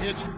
It's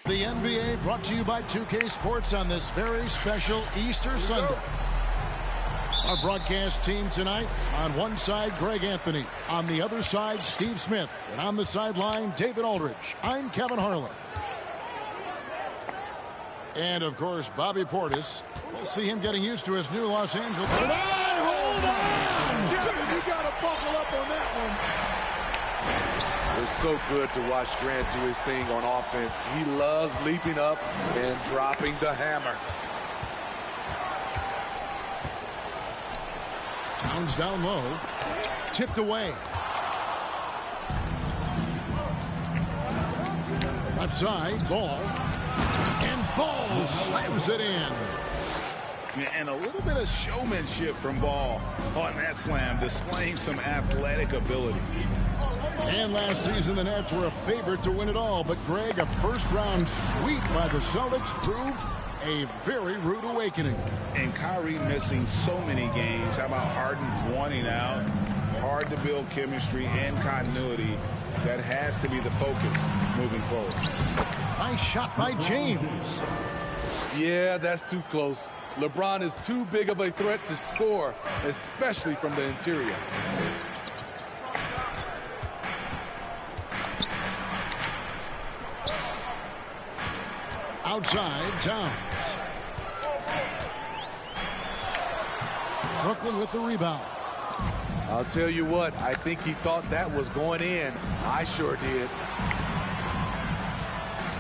the NBA brought to you by 2K Sports on this very special Easter Sunday. Our broadcast team tonight, on one side, Greg Anthony. On the other side, Steve Smith. And on the sideline, David Aldridge. I'm Kevin Harlan. And, of course, Bobby Portis. We'll see him getting used to his new Los Angeles. Hold on! You got to buckle up on that one. It's so good to watch Grant do his thing on offense. He loves leaping up and dropping the hammer. Towns down low. Tipped away. Left side, Ball. And Ball slams it in. And a little bit of showmanship from Ball on that slam, displaying some athletic ability. And last season, the Nets were a favorite to win it all. But, Greg, a first-round sweep by the Celtics proved a very rude awakening. And Kyrie missing so many games. How about Harden wanting out? Hard to build chemistry and continuity. That has to be the focus moving forward. Nice shot by James. Yeah, that's too close. LeBron is too big of a threat to score, especially from the interior. Outside, Towns. Brooklyn with the rebound. I'll tell you what, I think he thought that was going in. I sure did.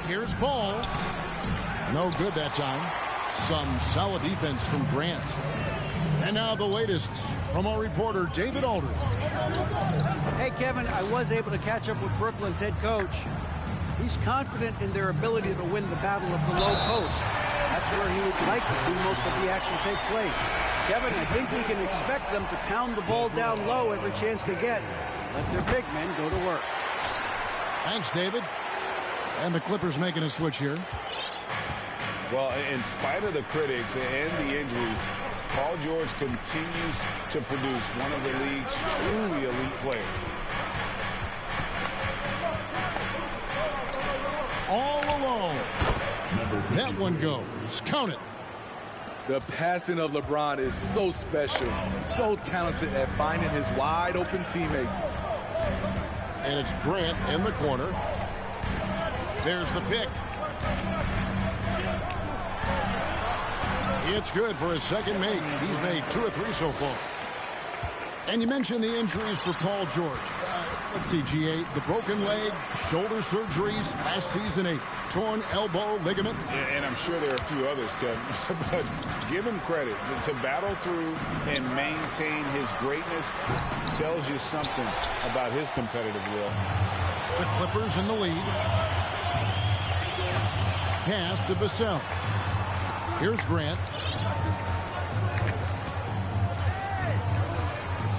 Here's Ball. No good that time. Some solid defense from Grant. And now the latest from our reporter, David Aldridge. Hey, Kevin, I was able to catch up with Brooklyn's head coach. He's confident in their ability to win the battle of the low post. That's where he would like to see most of the action take place. Kevin, I think we can expect them to pound the ball down low every chance they get. Let their big men go to work. Thanks, David. And the Clippers making a switch here. Well, in spite of the critics and the injuries, Paul George continues to produce one of the league's truly elite players. All alone. That one goes. Count it. The passing of LeBron is so special, so talented at finding his wide open teammates. And it's Grant in the corner. There's the pick. It's good for his second make. He's made 2 of 3 so far. And you mentioned the injuries for Paul George. Let's see, GA, the broken leg, shoulder surgeries, last season a torn elbow ligament. And I'm sure there are a few others, Kevin. But give him credit. To battle through and maintain his greatness tells you something about his competitive will. The Clippers in the lead. Pass to Vassell. Here's Grant.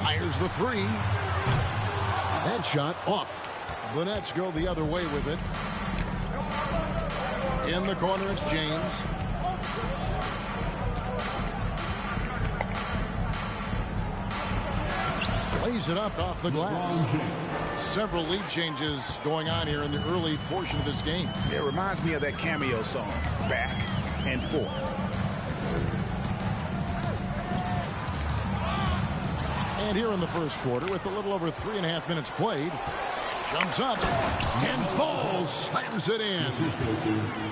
Fires the three. That shot off. The Nets go the other way with it. In the corner, it's James. Plays it up off the glass. Several lead changes going on here in the early portion of this game. It reminds me of that Cameo song, Back and Forth. And here in the first quarter, with a little over 3.5 minutes played, jumps up and Ball slams it in.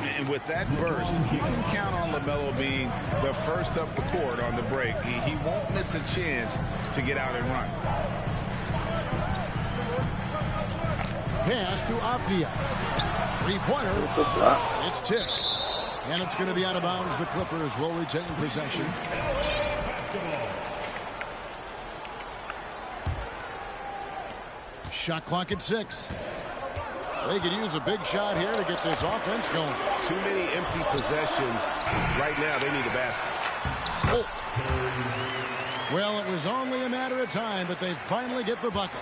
And with that burst, you can count on LaMelo being the first up the court on the break. He won't miss a chance to get out and run. Pass to Avdia. Three-pointer. It's tipped. And it's going to be out of bounds. The Clippers will retain possession. Shot clock at 6. They could use a big shot here to get this offense going. Too many empty possessions. Right now, they need a basket. Holt. Well, it was only a matter of time, but they finally get the bucket.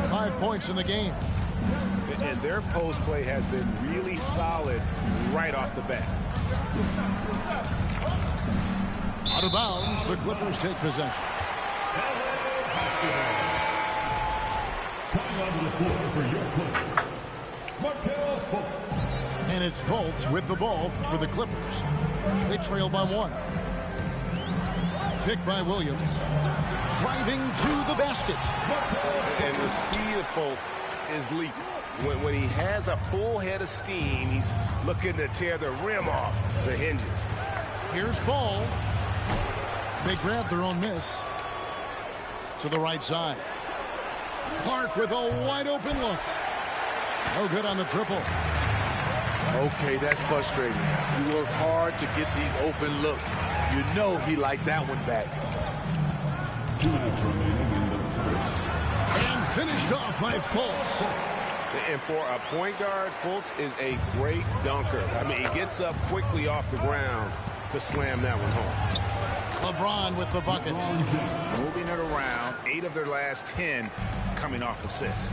5 points in the game. And their post play has been really solid right off the bat. Out of bounds, the Clippers take possession. And it's Fultz with the ball for the Clippers. They trail by 1. Picked by Williams. Driving to the basket. And the speed of Fultz is lethal. When he has a full head of steam, he's looking to tear the rim off the hinges. Here's Ball. They grab their own miss. To the right side. Clark with a wide open look. No good on the triple. Okay, that's frustrating. You work hard to get these open looks. You know he liked that one back. And finished off by Fultz. And for a point guard, Fultz is a great dunker. I mean, he gets up quickly off the ground to slam that one home. LeBron with the bucket. Moving it around, 8 of their last 10 coming off assists.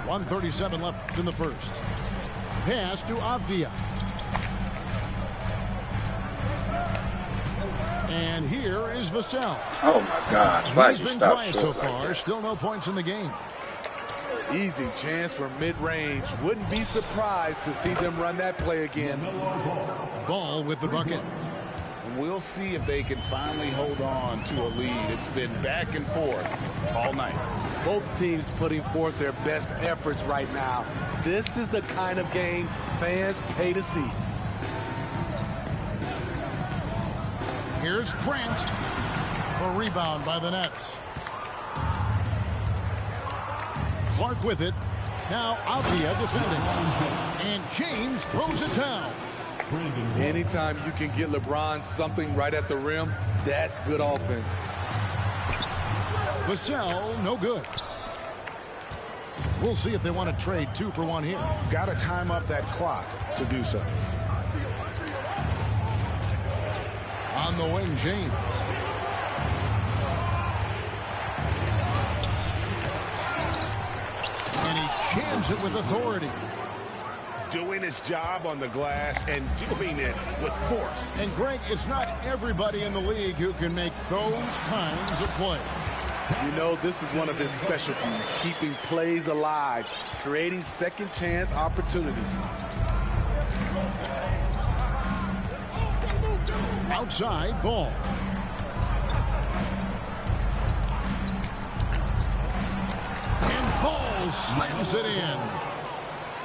1:37 left in the first. Pass to Avdia. And here is Vassell. Oh my gosh! Why He's you been stop quiet short so like far. that? Still no points in the game. Easy chance for mid-range. Wouldn't be surprised to see them run that play again. Ball with the bucket. We'll see if they can finally hold on to a lead. It's been back and forth all night. Both teams putting forth their best efforts right now. This is the kind of game fans pay to see. Here's Grant. A rebound by the Nets. Clark with it. Now Avdia defending. And James throws it down. Anytime you can get LeBron something right at the rim, that's good offense. Vassell, no good. We'll see if they want to trade 2 for 1 here. Got to time up that clock to do so. On the wing, James. And he jams it with authority. Doing his job on the glass and doing it with force. And Greg, it's not everybody in the league who can make those kinds of plays. You know, this is one of his specialties, keeping plays alive, creating second chance opportunities. Outside Ball. And Ball slams it in.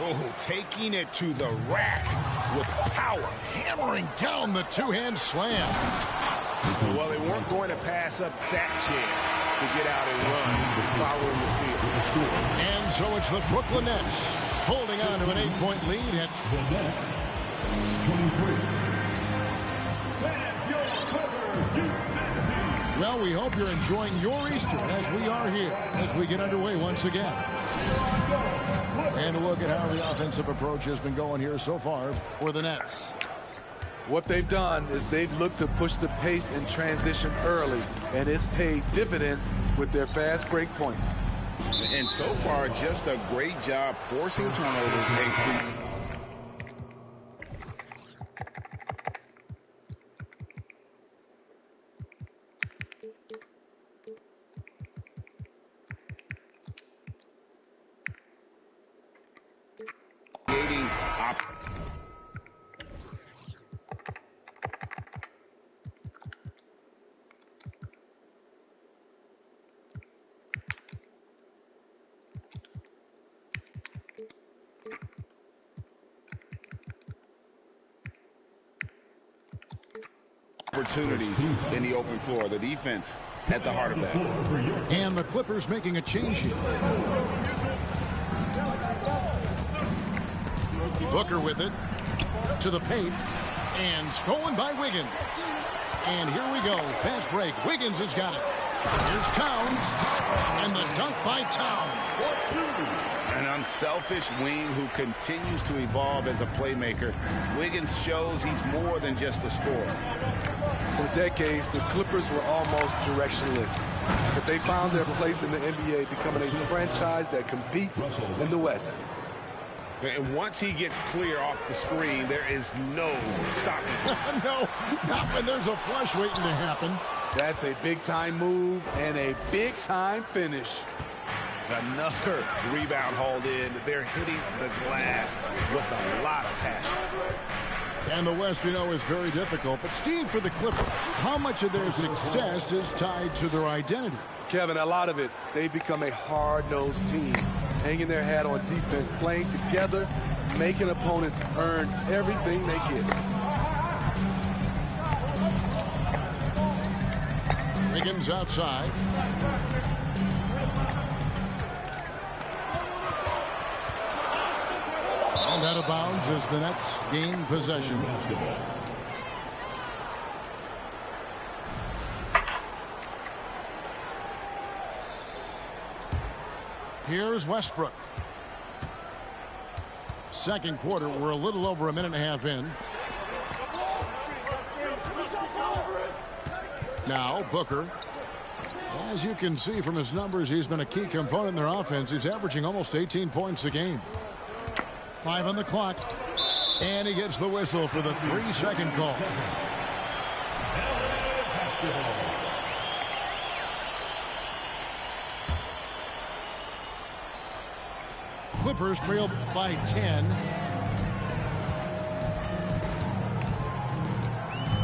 Oh, taking it to the rack with power. Hammering down the two-hand slam. Well, they weren't going to pass up that chance to get out and run following the steal. And so it's the Brooklyn Nets holding on to an 8-point lead at The Nets, 23. Well, we hope you're enjoying your Easter as we are here as we get underway once again. And a look at how the offensive approach has been going here so far for the Nets. What they've done is they've looked to push the pace in transition early, and it's paid dividends with their fast break points. And so far, just a great job forcing turnovers. Opportunities in the open floor. The defense at the heart of that. And the Clippers making a change here. Booker with it to the paint and stolen by Wiggins. And here we go. Fast break. Wiggins has got it. Here's Towns and the dunk by Towns. An unselfish wing who continues to evolve as a playmaker. Wiggins shows he's more than just a scorer. For decades, the Clippers were almost directionless, but they found their place in the NBA, becoming a franchise that competes in the West. And once he gets clear off the screen, there is no stopping him. No, not when there's a flush waiting to happen. That's a big-time move and a big-time finish. Another rebound hauled in. They're hitting the glass with a lot of passion. And the West, you know, is very difficult. But, Steve, for the Clippers, how much of their success is tied to their identity? Kevin, a lot of it. They've become a hard-nosed team, hanging their hat on defense, playing together, making opponents earn everything they get. Wiggins outside. And out of bounds as the Nets gain possession. Here's Westbrook. Second quarter, we're a little over a minute and a half in. Now, Booker. As you can see from his numbers, he's been a key component in their offense. He's averaging almost 18 points a game. 5 on the clock. And he gets the whistle for the 3-second call. Clippers trail by 10.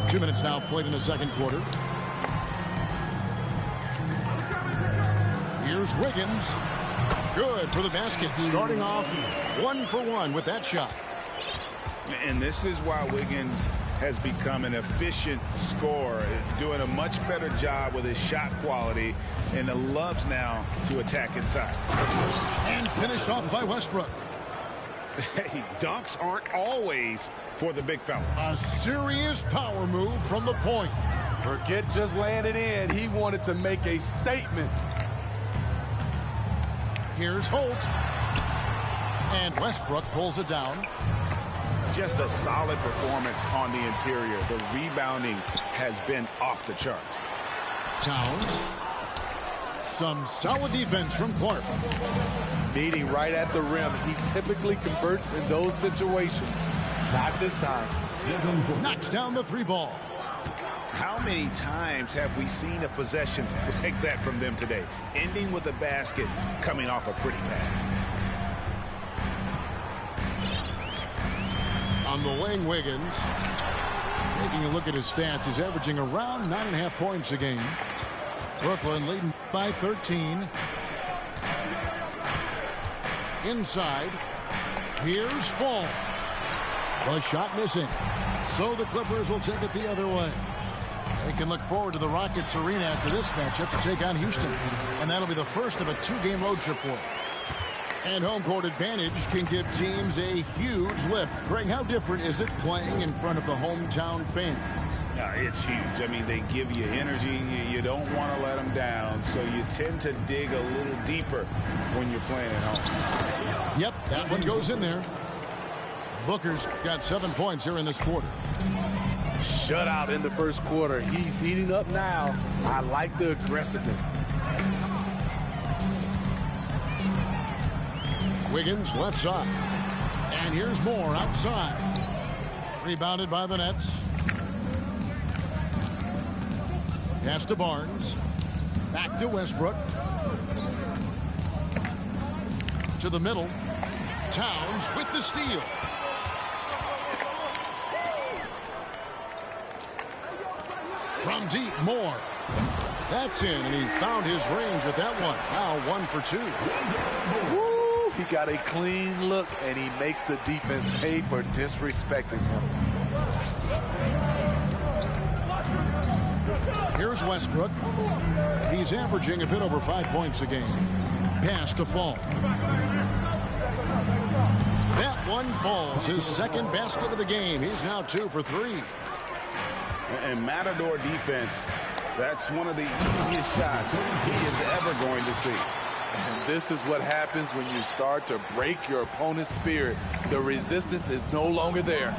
2 minutes now played in the second quarter. Here's Wiggins. Good for the basket. Starting off 1 for 1 with that shot. And this is why Wiggins has become an efficient scorer, doing a much better job with his shot quality, and loves now to attack inside. And finished off by Westbrook. Hey, dunks aren't always for the big fellas. A serious power move from the point. Forget just laying it in. He wanted to make a statement. Here's Holt. And Westbrook pulls it down. Just a solid performance on the interior. The rebounding has been off the charts. Towns. Some solid defense from Clark. Meeting right at the rim. He typically converts in those situations. Not this time. Knocks down the 3 ball. How many times have we seen a possession like that from them today? Ending with a basket, coming off a pretty pass. On the wing, Wiggins. Taking a look at his stats, he's averaging around 9.5 points a game. Brooklyn leading by 13. Inside. Here's Fall. The shot missing. So the Clippers will take it the other way. They can look forward to the Rockets Arena after this matchup to take on Houston. And that'll be the first of a 2-game road trip for them. And home court advantage can give teams a huge lift. Greg, how different is it playing in front of the hometown fans? It's huge. I mean, they give you energy. You don't want to let them down, so you tend to dig a little deeper when you're playing at home. Yep, that one goes in there. Booker's got 7 points here in this quarter. Shutout in the first quarter. He's heating up now. I like the aggressiveness. Wiggins left side. And here's Moore outside. Rebounded by the Nets. Pass to Barnes. Back to Westbrook. To the middle. Towns with the steal. From deep, Moore. That's in, and he found his range with that one. Now 1 for 2. Woo! He got a clean look, and he makes the defense pay for disrespecting him. Here's Westbrook. He's averaging a bit over 5 points a game. Pass to Fall. That one falls. His second basket of the game. He's now 2 for 3. And Matador defense, that's one of the easiest shots he is ever going to see. And this is what happens when you start to break your opponent's spirit. The resistance is no longer there.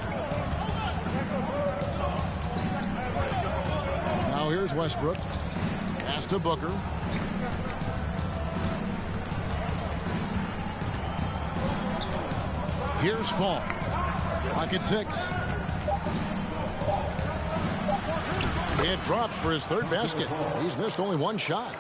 Now here's Westbrook. Pass to Booker. Here's Fall. Clock at 6. It drops for his third basket. He's missed only 1 shot.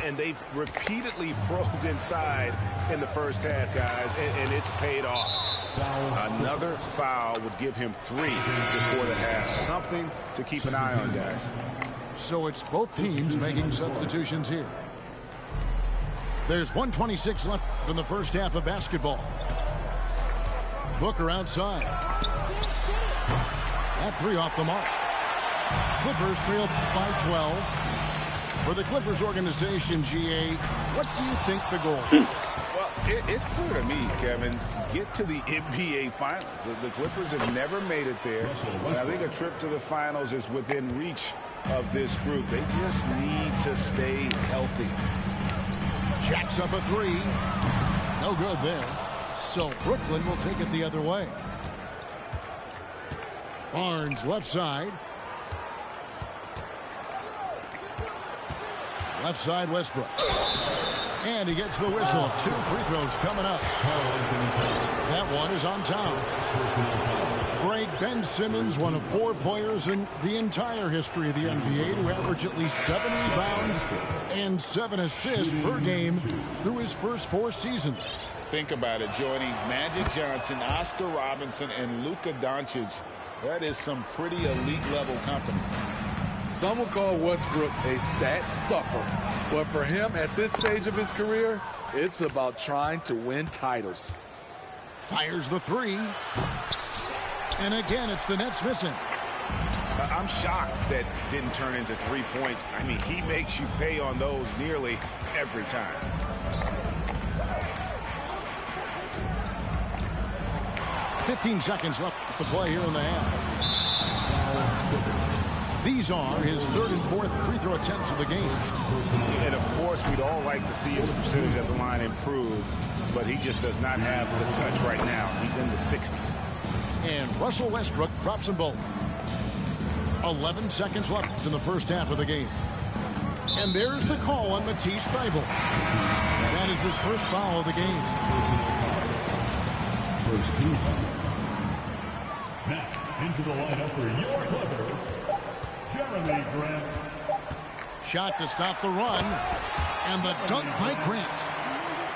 And they've repeatedly probed inside in the first half, guys, and it's paid off. Another foul would give him 3 before the half. Something to keep an eye on, guys. So it's both teams making substitutions here. There's 1:26 left in the first half of basketball. Booker outside. That 3 off the mark. Clippers trail by 12. For the Clippers organization, GA, what do you think the goal is? Well, it's clear to me, Kevin, get to the NBA Finals. The Clippers have never made it there, and I think a trip to the Finals is within reach of this group. They just need to stay healthy. Jacks up a 3. No good there. So Brooklyn will take it the other way. Barnes left side. Left side Westbrook. And he gets the whistle. 2 free throws coming up. That one is on Towns. Greg, Ben Simmons, one of 4 players in the entire history of the NBA to average at least 7 rebounds and 7 assists per game through his first 4 seasons. Think about it, joining Magic Johnson, Oscar Robinson, and Luka Doncic. That is some pretty elite level company. Some will call Westbrook a stat stuffer, but for him at this stage of his career, it's about trying to win titles. Fires the 3. And again, it's the Nets missing. I'm shocked that didn't turn into 3 points. I mean, he makes you pay on those nearly every time. $15 seconds left to play here in the half. These are his 3rd and 4th free throw attempts of the game. And of course, we'd all like to see his percentage at the line improve, but he just does not have the touch right now. He's in the 60s. And Russell Westbrook drops them both. 11 seconds left in the first half of the game. And there's the call on Matisse Thybulle. That is his first foul of the game. First team. Back into the lineup for your Clippers, Jeremy Grant. Shot to stop the run. And the dunk by Grant.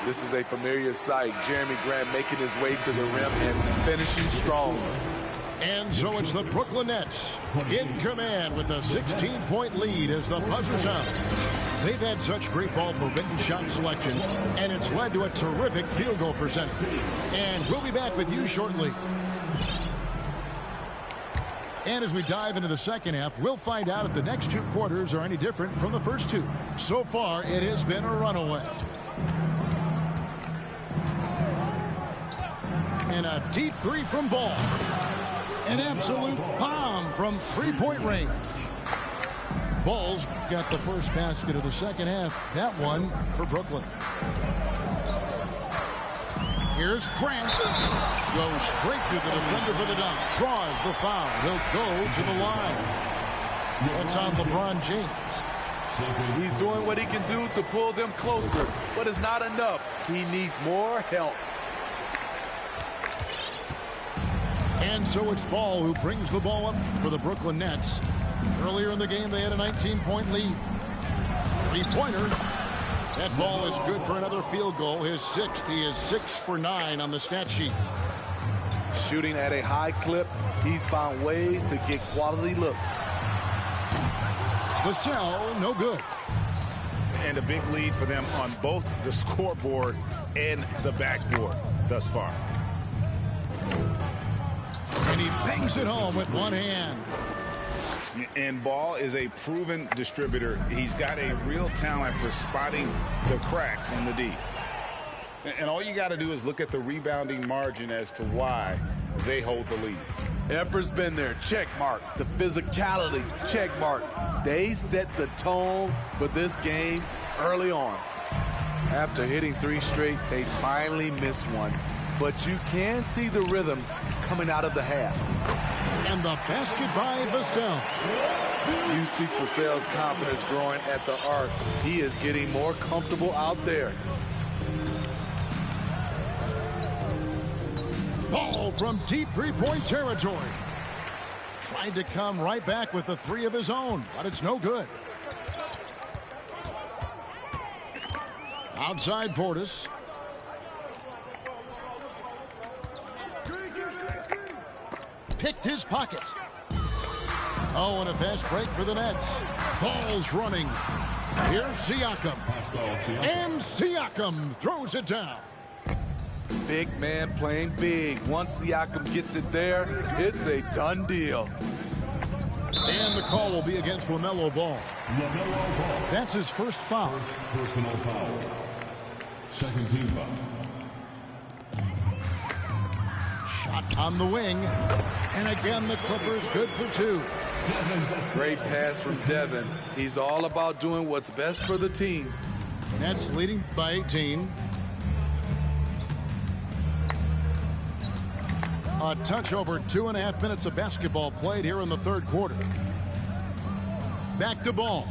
This is a familiar sight. Jeremy Grant making his way to the rim and finishing strong. And so it's the Brooklyn Nets in command with a 16-point lead as the buzzer sounds. They've had such great ball forbidden shot selection, and it's led to a terrific field goal percentage. And we'll be back with you shortly. And as we dive into the second half, we'll find out if the next two quarters are any different from the first two. So far, it has been a runaway. And a deep three from Ball. An absolute bomb from three-point range. Ball's got the first basket of the second half. That one for Brooklyn. Here's Grant. Goes straight to the defender for the dunk. Draws the foul. He'll go to the line. That's on LeBron James. He's doing what he can do to pull them closer, but it's not enough. He needs more help. And so it's Ball who brings the ball up for the Brooklyn Nets. Earlier in the game, they had a 19-point lead. Three-pointer. That ball is good for another field goal. His sixth. He is 6 for 9 on the stat sheet. Shooting at a high clip, he's found ways to get quality looks. Vassell, no good. And a big lead for them on both the scoreboard and the backboard thus far. And he bangs it home with one hand. And Ball is a proven distributor. He's got a real talent for spotting the cracks in the D. And all you got to do is look at the rebounding margin as to why they hold the lead. Effort's been there, check mark. The physicality, check mark. They set the tone for this game early on. After hitting 3 straight, they finally missed one. But you can see the rhythm coming out of the half. And the basket by Vassell. You see Vassell's confidence growing at the arc. He is getting more comfortable out there. Ball from deep three-point territory. Trying to come right back with the 3 of his own, but it's no good. Outside Portis. Picked his pocket. Oh, and a fast break for the Nets. Ball's running. Here's Siakam. And Siakam throws it down. Big man playing big. Once Siakam gets it there, it's a done deal. And the call will be against LaMelo Ball. That's his first foul. Personal foul. Second team foul. Shot on the wing. And again, the Clippers good for 2. Great pass from Devin. He's all about doing what's best for the team. Nets leading by 18. A touch over 2.5 minutes of basketball played here in the third quarter. Back to Ball.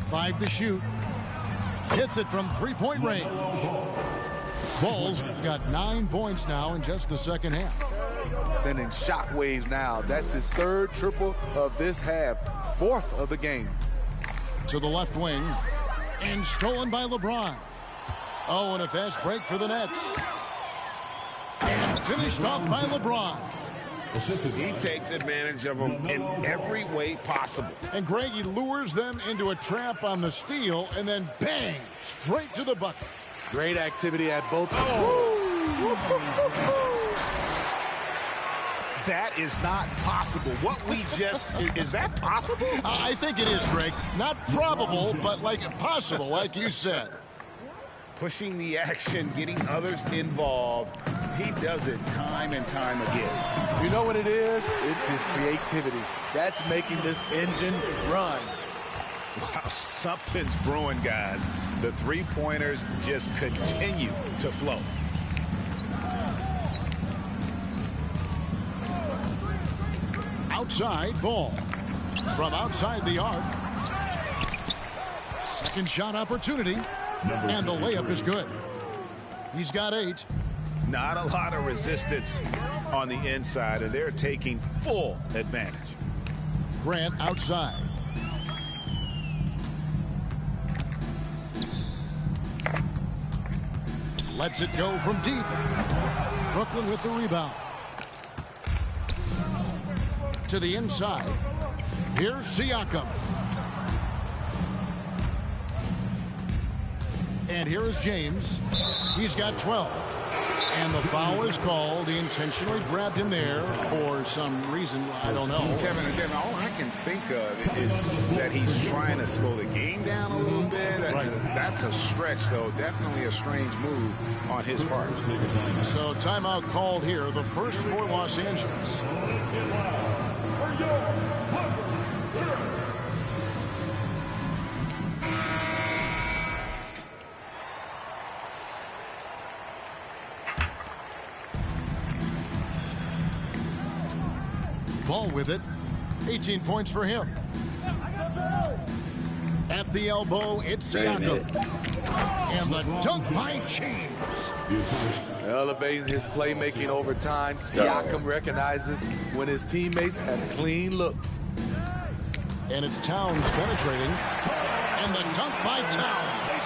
5 to shoot. Hits it from three-point range. Ball's got 9 points now in just the second half. Sending shockwaves now. That's his 3rd triple of this half. 4th of the game. To the left wing. And stolen by LeBron. Oh, and a fast break for the Nets. And finished off by LeBron. He takes advantage of them in every way possible. And Greg, he lures them into a trap on the steal and then bang, straight to the bucket. Great activity at both. That is not possible. What we just, is that possible? I think it is, Greg. Not probable, but like possible, like you said. Pushing the action, getting others involved. He does it time and time again. You know what it is? It's his creativity. That's making this engine run. Wow, something's brewing, guys. The three-pointers just continue to flow. Outside Ball. From outside the arc. Second shot opportunity. And the layup is good. He's got 8. Not a lot of resistance on the inside, and they're taking full advantage. Grant outside. Lets it go from deep. Brooklyn with the rebound. To the inside. Here's Siakam. And here is James. He's got 12. And the foul is called. He intentionally grabbed him there for some reason. I don't know. Kevin, all I can think of is that he's trying to slow the game down a little bit. Right. That's a stretch, though. Definitely a strange move on his part. So timeout called here. The first for Los Angeles. Ball with it. 18 points for him. At the elbow, it's Siakam. And the dunk by James. Elevating his playmaking over time, Siakam recognizes when his teammates have clean looks. And it's Towns penetrating. And the dunk by Towns.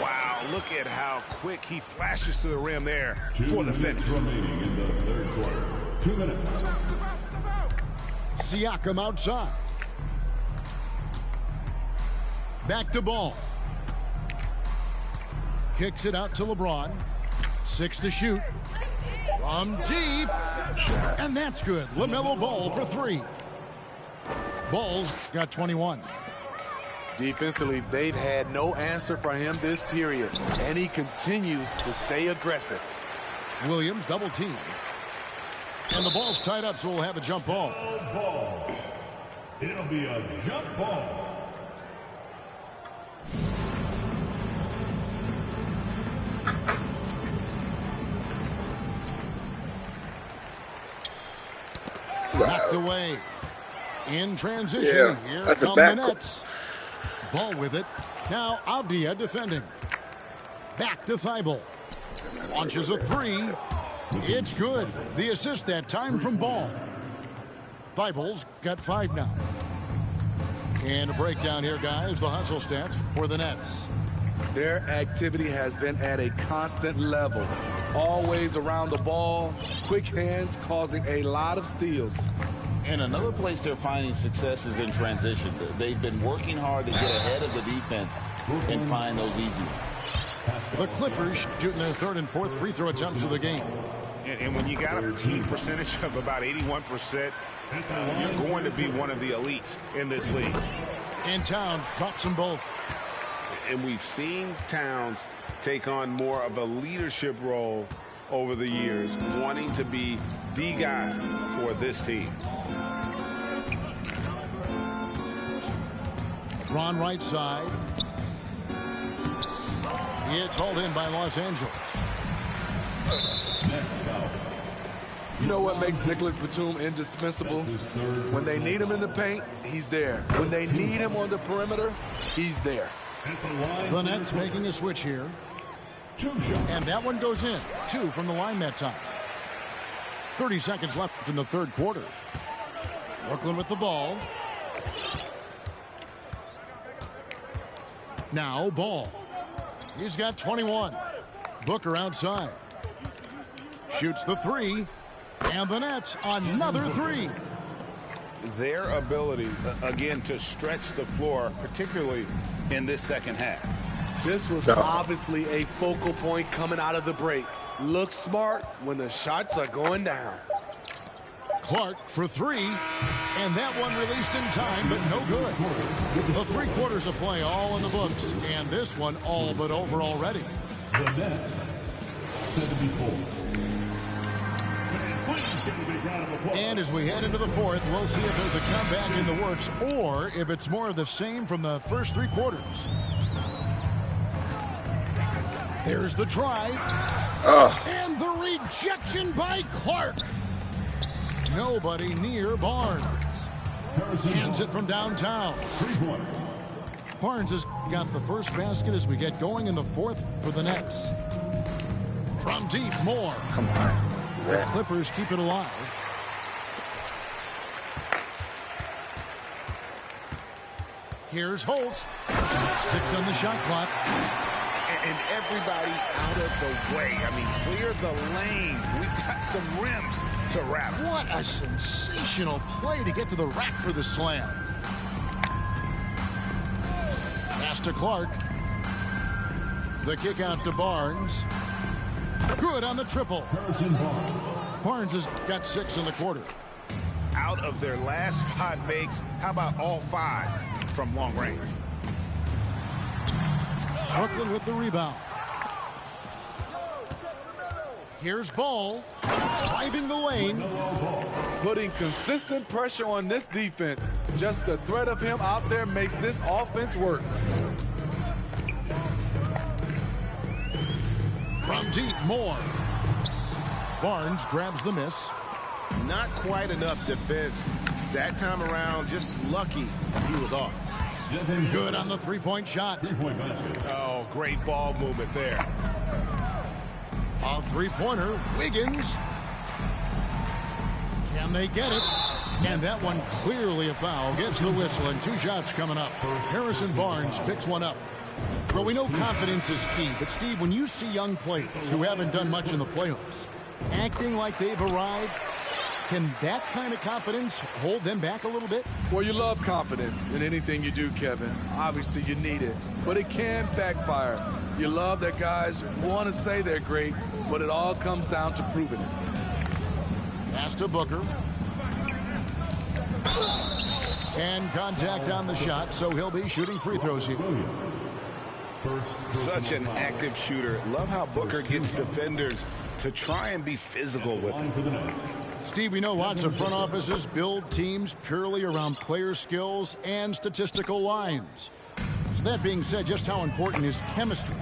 Wow, look at how quick he flashes to the rim there for the finish. Remaining in the third quarter. 2 minutes. Siakam outside. Back to Ball. Kicks it out to LeBron. 6 to shoot. From deep. And that's good. LaMelo Ball for 3. Ball's got 21. Defensively, they've had no answer for him this period, and he continues to stay aggressive. Williams double team. And the ball's tied up, so we'll have a jump ball. Ball. It'll be a jump ball. Knocked away. In transition. Here come the Nets. Ball with it. Now Avdia defending. Back to Thibault. Launches a 3. It's good. The assist that time from Ball. Thibault's got 5 now. And a breakdown here, guys. The hustle stats for the Nets. Their activity has been at a constant level. Always around the ball. Quick hands causing a lot of steals. And another place they're finding success is in transition. They've been working hard to get ahead of the defense and find those easy ones. The Clippers shooting their 3rd and 4th free throw attempts of the game. And when you got a team percentage of about 81%, you're going to be one of the elites in this league. And Towns drops them both. And we've seen Towns take on more of a leadership role over the years, wanting to be the guy for this team. Ron right side. It's hauled in by Los Angeles. You know what makes Nicholas Batum indispensable? When they need him in the paint, he's there. When they need him on the perimeter, he's there. The Nets making a switch here. And that one goes in. 2 from the line that time. 30 seconds left in the 3rd quarter. Brooklyn with the ball. Now Ball. He's got 21. Booker outside. Shoots the 3. And the Nets another 3. Their ability, again, to stretch the floor, particularly in this second half. This was obviously a focal point coming out of the break. Look smart when the shots are going down. Clark for 3. And that one released in time, but no good. The 3 quarters of play all in the books. And this one all but over already. The Nets, 74. And as we head into the 4th, we'll see if there's a comeback in the works or if it's more of the same from the first 3 quarters. There's the drive. And the rejection by Clark. Nobody near Barnes. Hands it from downtown. Barnes has got the first basket as we get going in the 4th for the Nets. From deep, more. Come on. The Clippers keep it alive. Here's Holt. 6 on the shot clock. And everybody out of the way. I mean, clear the lane. We've got some rims to wrap. What a sensational play to get to the rack for the slam. Pass to Clark. The kick out to Barnes. Good on the triple. Barnes has got 6 in the quarter. Out of their last 5 makes, how about all 5 from long range? Brooklyn with the rebound. Here's Ball driving the lane. Putting consistent pressure on this defense. Just the threat of him out there makes this offense work. From deep, Moore. Barnes grabs the miss. Not quite enough defense. That time around, just lucky he was off. Good on the three-point shot. Oh, great ball movement there. A three-pointer, Wiggins. Can they get it? And that one clearly a foul. Gets the whistle, and 2 shots coming up. Harrison Barnes picks one up. Well, we know confidence is key, but Steve, when you see young players who haven't done much in the playoffs acting like they've arrived, can that kind of confidence hold them back a little bit? Well, you love confidence in anything you do, Kevin. Obviously, you need it, but it can backfire. You love that guys want to say they're great, but it all comes down to proving it. Pass to Booker. And contact on the shot, so he'll be shooting free throws here. Such an active shooter. Love how Booker gets defenders to try and be physical with him. Steve, we know lots of front offices build teams purely around player skills and statistical lines. So that being said, just how important is chemistry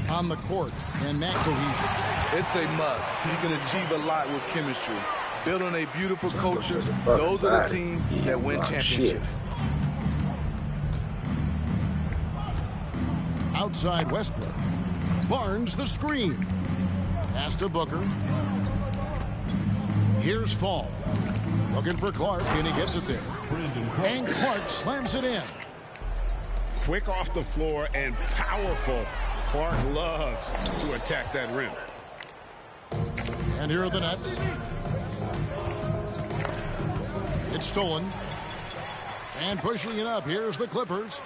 on the court and that cohesion? It's a must. You can achieve a lot with chemistry. Building a beautiful culture, those are the teams that win championships. Outside Westbrook. Barnes the screen. Pass to Booker. Here's Fall. Looking for Clark, and he gets it there. And Clark slams it in. Quick off the floor and powerful. Clark loves to attack that rim. And here are the Nets. It's stolen. And pushing it up, here's the Clippers.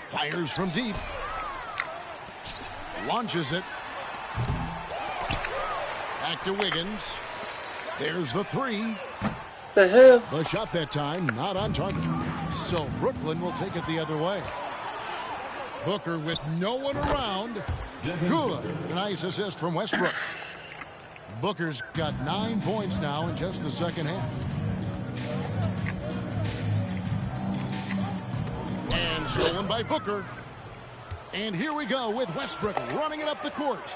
Fires from deep. Launches it. Back to Wiggins. There's the 3. The hell? The shot that time, not on target. So Brooklyn will take it the other way. Booker with no one around. Good. Nice assist from Westbrook. Booker's got 9 points now in just the second half. And stolen by Booker. And here we go with Westbrook running it up the court.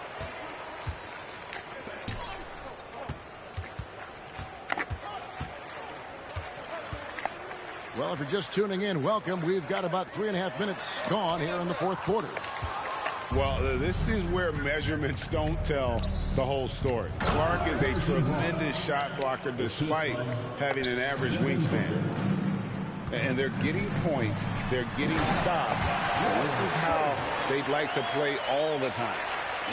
Well, if you're just tuning in, welcome. We've got about 3.5 minutes gone here in the fourth quarter. Well, this is where measurements don't tell the whole story. Clark is a tremendous shot blocker despite having an average wingspan. And they're getting points. They're getting stops. And this is how they'd like to play all the time.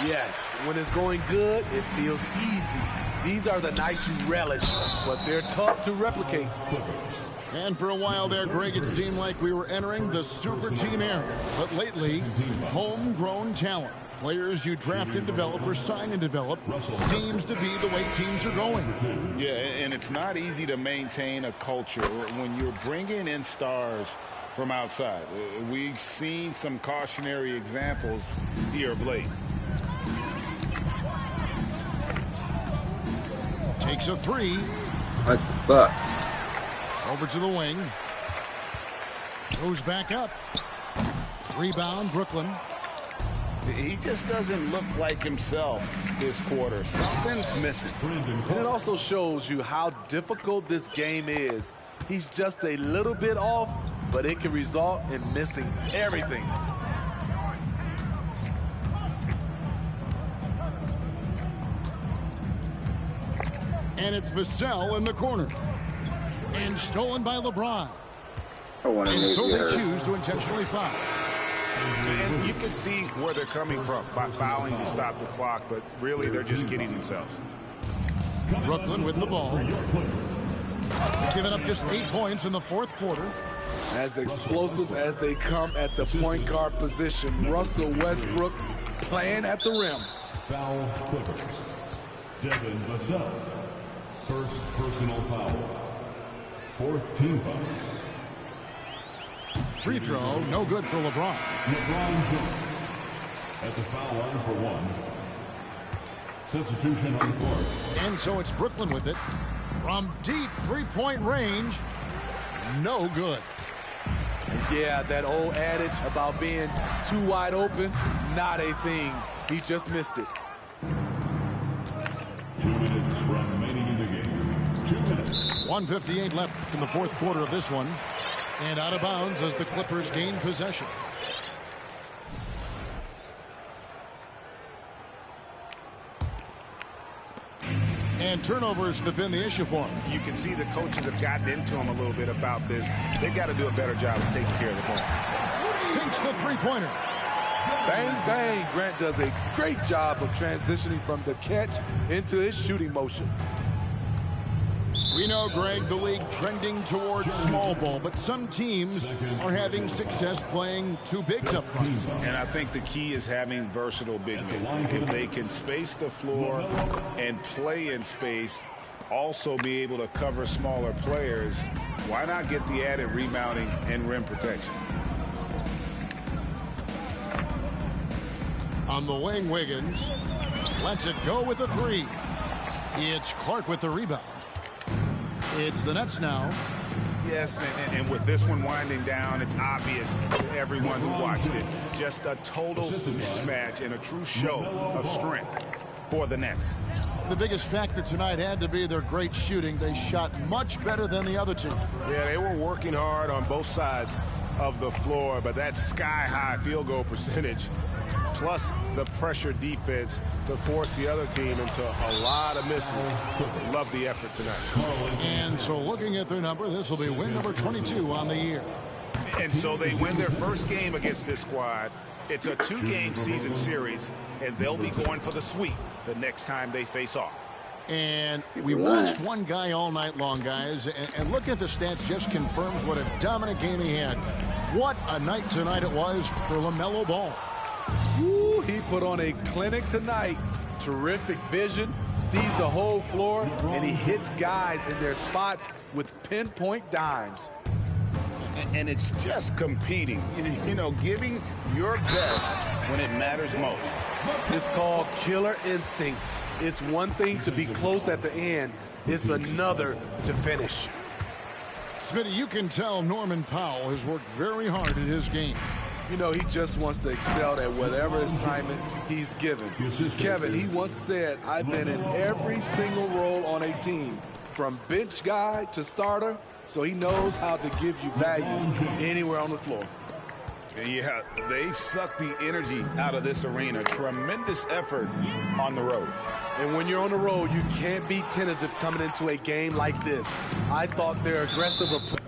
Yes, when it's going good, it feels easy. These are the nights you relish, but they're tough to replicate. And for a while there, Greg, it seemed like we were entering the super team era. But lately, homegrown talent, players you draft and develop or sign and develop, seems to be the way teams are going. Yeah, and it's not easy to maintain a culture when you're bringing in stars from outside. We've seen some cautionary examples here of late. Takes a 3. What the fuck? Over to the wing. Goes back up. Rebound, Brooklyn. He just doesn't look like himself this quarter. Something's missing. And it also shows you how difficult this game is. He's just a little bit off, but it can result in missing everything. And it's Vassell in the corner. And stolen by LeBron. And so they choose to intentionally foul. And you can see where they're coming from by fouling to stop the clock, but really they're just kidding themselves. Brooklyn with the ball. They've given up just 8 points in the fourth quarter. As explosive as they come at the point guard position, Russell Westbrook playing at the rim. Foul Clippers. Devin Vassell. First personal foul. Fourth team foul. Free throw, no good for LeBron. LeBron James at the foul line for one. Substitution on the court. And so it's Brooklyn with it. From deep three-point range, no good. Yeah, that old adage about being too wide open, not a thing. He just missed it. 2 minutes remaining in the game. 2 minutes. 1:58 left in the fourth quarter of this one. And out of bounds as the Clippers gain possession. And turnovers have been the issue for him. You can see the coaches have gotten into him a little bit about this. They've got to do a better job of taking care of the ball. Sinks the three-pointer. Bang, bang. Grant does a great job of transitioning from the catch into his shooting motion. We know, Greg, the league trending towards small ball, but some teams are having success playing two bigs up front. And I think the key is having versatile big men. If they can space the floor and play in space, also be able to cover smaller players, why not get the added rebounding and rim protection? On the wing, Wiggins lets it go with a three. It's Clark with the rebound. It's the Nets now. Yes, and with this one winding down, it's obvious to everyone who watched it. Just a total mismatch and a true show of strength for the Nets. The biggest factor tonight had to be their great shooting. They shot much better than the other two. Yeah, they were working hard on both sides of the floor, but that sky-high field goal percentage plus the pressure defense to force the other team into a lot of misses. Love the effort tonight. And so looking at their number, this will be win number 22 on the year. And so they win their first game against this squad. It's a 2-game season series, and they'll be going for the sweep the next time they face off. And we watched one guy all night long, guys, and looking at the stats just confirms what a dominant game he had. What a night tonight it was for LaMelo Ball. Ooh, he put on a clinic tonight. Terrific vision, sees the whole floor, and he hits guys in their spots with pinpoint dimes. And it's just competing, you know, giving your best when it matters most. It's called killer instinct. It's one thing to be close at the end. It's another to finish. Smitty, you can tell Norman Powell has worked very hard at his game. You know, he just wants to excel at whatever assignment he's given. Kevin, he once said, I've been in every single role on a team, from bench guy to starter, so he knows how to give you value anywhere on the floor. Yeah, they've sucked the energy out of this arena. Tremendous effort on the road. And when you're on the road, you can't be tentative coming into a game like this. I thought their aggressive approach